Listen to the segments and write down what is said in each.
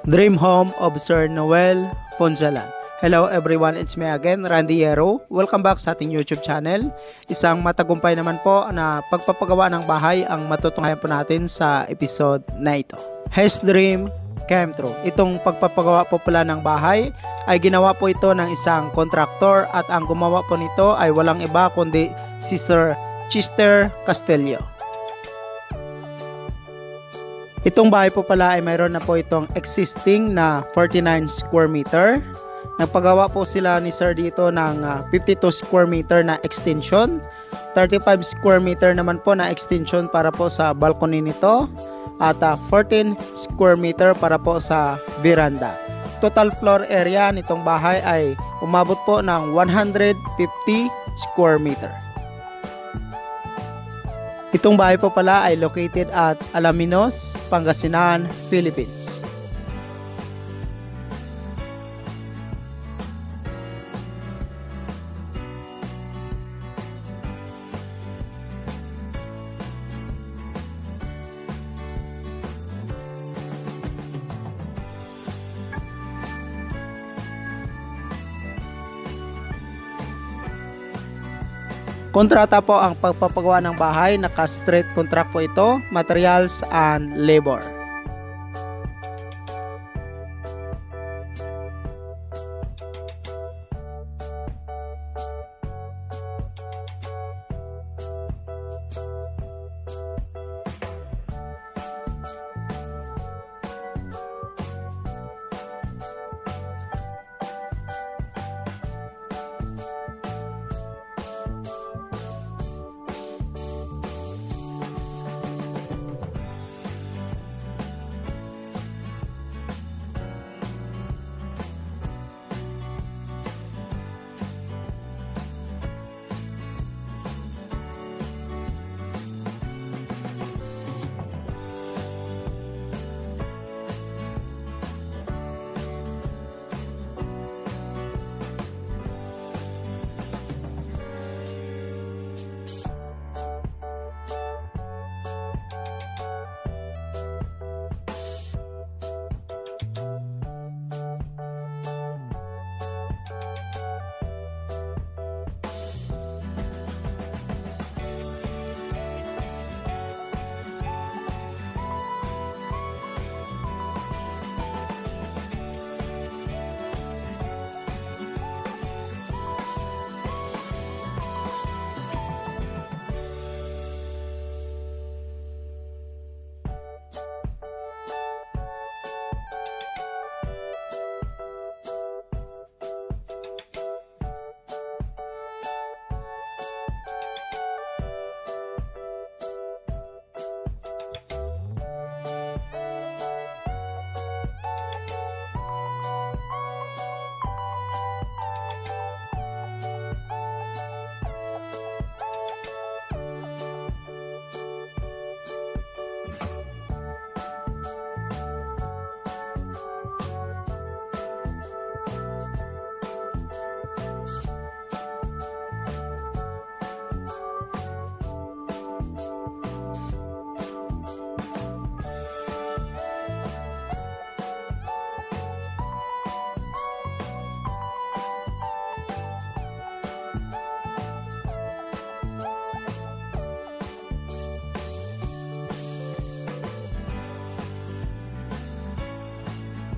Dream Home of Sir Noel Ponzalan. Hello everyone, it's me again, Randy Yero. Welcome back sa ating YouTube channel. Isang matagumpay naman po na pagpapagawa ng bahay ang matutunghayan po natin sa episode na ito. His dream came true. Itong pagpapagawa po pala ng bahay ay ginawa po ito ng isang contractor at ang gumawa po nito ay walang iba kundi si Sir Chester Castillo. Itong bahay po pala ay mayroon na po itong existing na 49 square meter. Nagpagawa po sila ni Sir dito ng 52 square meter na extension, 35 square meter naman po na extension para po sa balcony nito, at 14 square meter para po sa veranda. Total floor area nitong bahay ay umabot po ng 150 square meter. Itong bahay po pala ay located at Alaminos, Pangasinan, Philippines. Kontrata po ang pagpapagawa ng bahay, naka-straight contract po ito, materials and labor.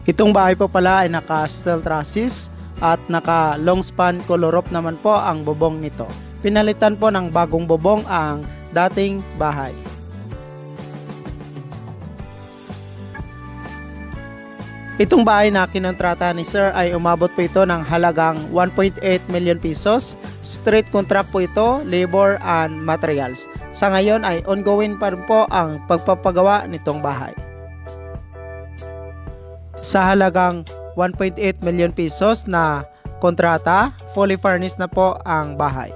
Itong bahay po pala ay naka-steel trusses at naka-long span color roof naman po ang bubong nito. Pinalitan po ng bagong bubong ang dating bahay. Itong bahay na kinontrata ni Sir ay umabot po ito ng halagang 1.8 million pesos. Straight contract po ito, labor and materials. Sa ngayon ay ongoing pa rin po ang pagpapagawa nitong bahay. Sa halagang 1.8 million pesos na kontrata, fully furnished na po ang bahay.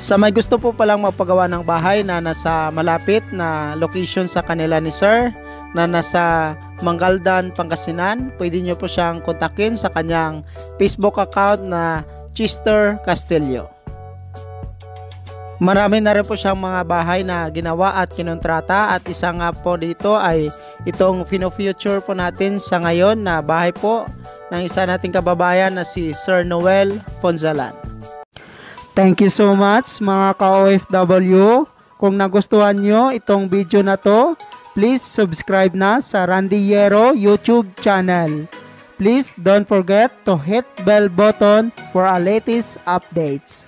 Sa may gusto po palang magpagawa ng bahay na nasa malapit na location sa kanila ni Sir, na nasa Mangaldan, Pangasinan, pwede nyo po siyang kontakin sa kanyang Facebook account na Chester Castillo. Marami na rin po siyang mga bahay na ginawa at kinontrata, at isa nga po dito ay itong fino-future po natin sa ngayon na bahay po ng isa nating kababayan na si Sir Noel Ponzalan. Thank you so much mga ka-OFW. Kung nagustuhan nyo itong video na to, please subscribe na sa Randy Yero YouTube channel. Please don't forget to hit bell button for our latest updates.